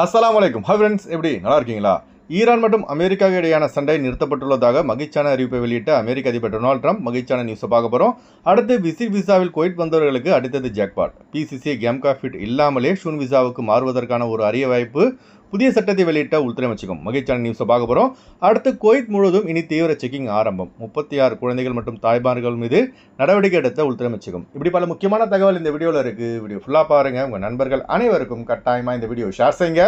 அஸ்ஸலாமு அலைக்கும். Hi friends, எப்படி நல்லா இருக்கீங்களா? ஈரான் மற்றும் அமெரிக்காவுக்கு இடையான சண்டை நிறுத்தப்பட்டுள்ளதாக மகிழ்ச்சியான அறிவிப்பை வெளியிட்ட அமெரிக்க அதிபர் டொனால்ட் ட்ரம்ப் மகிழ்ச்சியான நியூஸை பார்க்க போகிறோம். அடுத்து விசிட் விசாவில் குவைத் வந்தவர்களுக்கு அடுத்தது ஜாக்பாட். பிசிசி கேம்கா ஃபிட் இல்லாமலே ஷூன் விசாவுக்கு மாறுவதற்கான ஒரு அரிய வாய்ப்பு. புதிய சட்டத்தை வெளியிட்ட உள்துறை அமைச்சகம். மகிழ்ச்சியான நியூஸை பார்க்க போகிறோம். அடுத்து குவைத் முழுவதும் இனி தீவிர செக்கிங் ஆரம்பம். 36 குழந்தைகள் மற்றும் தாய்மார்கள் மீது நடவடிக்கை எடுத்த உள்துறை அமைச்சகம். இப்படி பல முக்கியமான தகவல் இந்த வீடியோவில் இருக்குது. வீடியோ ஃபுல்லாக பாருங்கள். உங்கள் நண்பர்கள் அனைவருக்கும் கட்டாயமாக இந்த வீடியோ ஷேர் செய்யுங்க.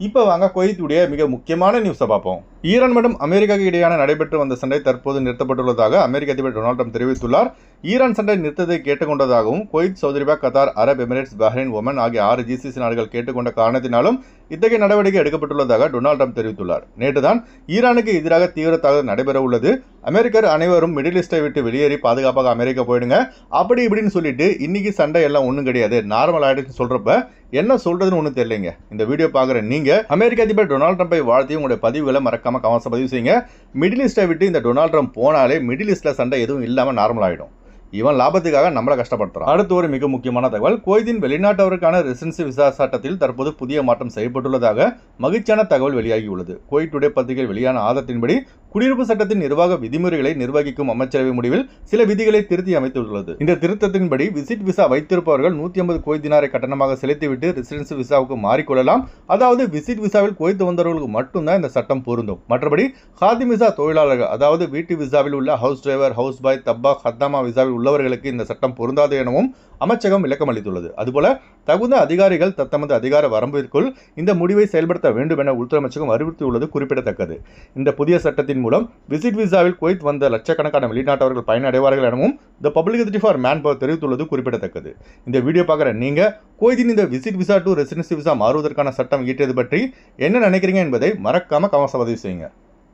இப்போ வாங்க குவைத்துடைய மிக முக்கியமான நியூஸை பார்ப்போம். ஈரான் மற்றும் அமெரிக்காவுக்கு இடையான நடைபெற்று வந்த சண்டை தற்போது நிறுத்தப்பட்டுள்ளதாக அமெரிக்க அதிபர் டொனால்ட் ட்ரம்ப் தெரிவித்துள்ளார். ஈரான் சண்டை நிறுத்தத்தை கேட்டுக்கொண்டதாகவும் Kuwait, Saudi Arabia, Qatar, Arab Emirates, Bahrain, Oman ஆகிய 6 ஜிசிசி நாடுகள் கேட்டுக்கொண்ட காரணத்தினாலும் இத்தகைய நடவடிக்கை எடுக்கப்பட்டுள்ளதாக டொனால்ட் ட்ரம்ப் தெரிவித்துள்ளார். நேற்றுதான் ஈரானுக்கு எதிராக தீவிர தாக்குதல் நடைபெற உள்ளது. அமெரிக்கர் அனைவரும் மிடில் ஈஸ்டை விட்டு வெளியேறி பாதுகாப்பாக அமெரிக்கா போயிடுங்க, அப்படி இப்படின்னு சொல்லிட்டு இன்னைக்கு சண்டை எல்லாம் ஒன்றும் கிடையாது, நார்மல் ஆயிடுச்சுன்னு சொல்றப்ப என்ன சொல்றதுன்னு ஒன்றும் தெரியலைங்க. இந்த வீடியோ பார்க்குற நீங்க அமெரிக்க அதிபர் டொனால்ட் ட்ரம்பை வாழ்த்தி உங்களுடைய பதிவுகளை மறக்காம கமெண்ட்ஸ் பதிவு செய்யுங்க. மிடில் ஈஸ்டை விட்டு இந்த டொனால்ட் ட்ரம்ப் போனாலே மிடில் ஈஸ்ட்ல சண்டை எதுவும் இல்லாமல் நார்மல் ஆகிடும். இவன் லாபத்துக்காக நம்மளை கஷ்டப்படுத்துறான். அடுத்து ஒரு மிக முக்கியமான தகவல். குவைத்தின் வெளிநாட்டவருக்கான ரெசிடென்சி விசா சட்டத்தில் தற்போது புதிய மாற்றம் செய்யப்பட்டுள்ளதாக மகிழ்ச்சியான தகவல் வெளியாகியுள்ளது. குவைத் டுடே பத்திரிகையில் வெளியான ஆதாரத்தின்படி குடியிருப்பு சட்டத்தின் நிர்வாக விதிமுறைகளை நிர்வகிக்கும் அமைச்சரவை முடிவில் சில விதிகளை திருத்தி அமைத்துள்ளது. இந்த திருத்தத்தின்படி விசிட் விசா வைத்திருப்பவர்கள் 150 குவைத் தினாரை கட்டணமாக செலுத்திவிட்டு ரெசிடென்சி விசாவுக்கு மாறிக்கொள்ளலாம். அதாவது விசிட் விசாவில் குவைத் வந்தவர்களுக்கு மட்டும்தான் இந்த சட்டம் பொருந்தும். மற்றபடி ஹாதிம் விசா தொழிலாளர்கள், அதாவது வீட்டு விசாவில் உள்ள ஹவுஸ் டிரைவர், ஹவுஸ் பாய், தப்பா, ஹத்தாமா விசாவில் உள்ளவர்களுக்கு இந்த சட்டம் பொருந்தாது எனவும் அமைச்சகம் விளக்கம் அளித்துள்ளது. அதுபோல தகுந்த அதிகாரிகள் தத்தமது அதிகார வரம்பிற்குள் இந்த முடிவை செயல்படுத்த வேண்டும் என உள்துறை அமைச்சகம் அறிவுறுத்தியுள்ளது குறிப்பிடத்தக்கது. இந்த புதிய சட்டத்தின் மூலம் விசிட் விசாவில் குவைத் வந்த லட்சக்கணக்கான வெளிநாட்டவர்கள் பயனடைவார்கள் எனவும் the public authority for man power தெரிவித்துள்ளது குறிப்பிடத்தக்கது. இந்த வீடியோ பார்க்குற நீங்க குவைத்தின் இந்த visit visa to residency visa மாறுவதற்கான சட்டம் இயற்றியது பற்றி என்ன நினைக்கிறீங்க என்பதை மறக்காம கமெண்ட்ஸ் பதிவு செய்யுங்க.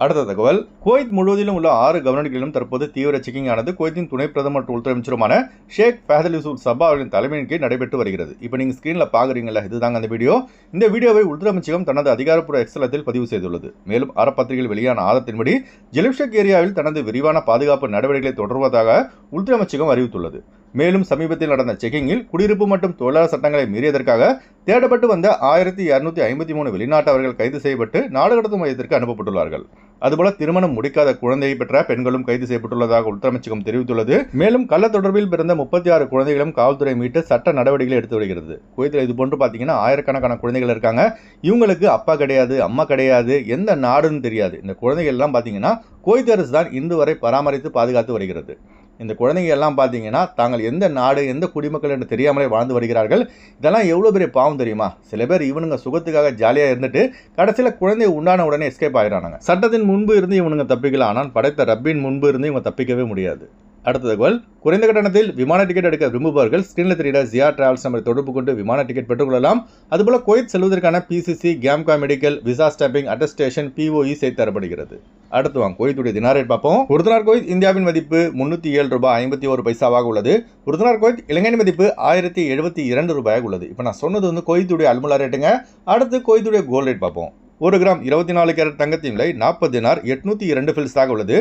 அடுத்த தகவல். குவைத் முழுவதிலும் உள்ள 6 கவர்னர்களிலும் தற்போது தீவிர செக்கிங் ஆனது குவைத்தின் துணை பிரதமர் மற்றும் உள்துறை அமைச்சருமான ஷேக் ஃபஹத் யூசுப் சபா அவர்களின் தலைமையின் கீழ் நடைபெற்று வருகிறது. இப்போ நீங்கள் ஸ்கிரீனில் பார்க்குறீங்களா, இதுதாங்க அந்த வீடியோ. இந்த வீடியோவை உள்துறை அமைச்சகம் தனது அதிகாரப்பூர்வ எக்ஸலத்தில் பதிவு செய்துள்ளது. மேலும் அரபு பத்திரிகையில் வெளியான ஆதாரத்தின்படி ஜெலிப்ஷக் ஏரியாவில் தனது விரிவான பாதுகாப்பு நடவடிக்கைகளை தொடர்வதாக உள்துறை அமைச்சகம் அறிவித்துள்ளது. மேலும் சமீபத்தில் நடந்த செக்கிங்கில் குடியிருப்பு மற்றும் தொழிலாளர் சட்டங்களை மீறியதற்காக தேடப்பட்டு வந்த 1253 வெளிநாட்டவர்கள் கைது செய்யப்பட்டு நாடு கடத்தும் மையத்திற்கு அனுப்பப்பட்டுள்ளார்கள். அதுபோல திருமணம் முடிக்காத குழந்தையை பெற்ற பெண்களும் கைது செய்யப்பட்டுள்ளதாக உள்துறை அமைச்சகம் தெரிவித்துள்ளது. மேலும் கள்ள தொடர்பில் பிறந்த 36 குழந்தைகளும் காவல்துறை மீட்டு சட்ட நடவடிக்கைகளை எடுத்து வருகிறது. குவைத்தில் இது போன்று பார்த்தீங்கன்னா ஆயிரக்கணக்கான குழந்தைகள் இருக்காங்க. இவங்களுக்கு அப்பா கிடையாது, அம்மா கிடையாது, எந்த நாடுன்னு தெரியாது. இந்த குழந்தைகள் எல்லாம் பார்த்தீங்கன்னா குவைத் அரசு தான் இன்று வரை பராமரித்து பாதுகாத்து வருகிறது. இந்த குழந்தைங்க எல்லாம் பார்த்தீங்கன்னா தாங்கள் எந்த நாடு, எந்த குடிமக்கள் என்று தெரியாமலே வாழ்ந்து வருகிறார்கள். இதெல்லாம் எவ்வளோ பெரிய பாவம் தெரியுமா? சில பேர் இவனுங்க சுகத்துக்காக ஜாலியாக இருந்துட்டு கடைசியில் குழந்தை உண்டான உடனே எஸ்கேப் ஆகிறானுங்க. சட்டத்தின் முன்பு இருந்து இவனுங்க தப்பிக்கலாம், ஆனால் படைத்த ரப்பின் முன்பு இருந்து இவங்க தப்பிக்கவே முடியாது. அடுத்த தகவல். குறைந்த கட்டணத்தில் விமான டிக்கெட் எடுக்க விரும்புபவர்கள் ஸ்கிரீனில் தெரியிற ஜியா டிராவல்ஸ் நம்பரை தொடர்பு கொண்டு விமான டிக்கெட் பெற்றுக்கொள்ளலாம். அதுபோல குவைத் செல்வதற்கான பிசிசி, கேம்கா medical, visa stamping, attestation, POE செய்து தரப்படுகிறது. அடுத்து வாங்க குவைத்துடைய தினார் ரேட் பார்ப்போம். ஒரு தினார் குவைத் இந்தியாவின் மதிப்பு 307 ரூபாய் 51 பைசாவாக உள்ளது. ஒரு தினார் குவைத் இலங்கையின் மதிப்பு 1072 ரூபாயாக உள்ளது. இப்போ நான் சொன்னது வந்து குவைத்துடைய அல்முலா ரேட்டுங்க. அடுத்து குவைத்துடைய கோல்ட் ரேட் பார்ப்போம். 1 கிராம் 24 கேரட் தங்கத்தின் விலை 40 தினார் 802 ஃபில்ஸாக உள்ளது.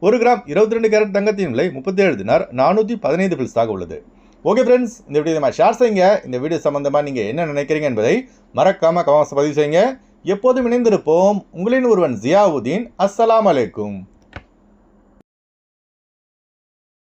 1 கிராம் 22 கேரட் தங்கத்தின் விலை 37 தினார் 415 ஃபில்ஸாக உள்ளது. ஓகே ஃப்ரெண்ட்ஸ், இந்த வீடியோ ஷேர் செய்யுங்க. இந்த வீடியோ சம்பந்தமாக நீங்கள் என்ன நினைக்கிறீங்க என்பதை மறக்காம கமெண்ட்ஸ் பதிவு செய்யுங்க. எப்போதும் இணைந்திருப்போம். உங்களின் ஒருவன் ஜியாவுதீன். அஸ்ஸலாமு அலைக்கும்.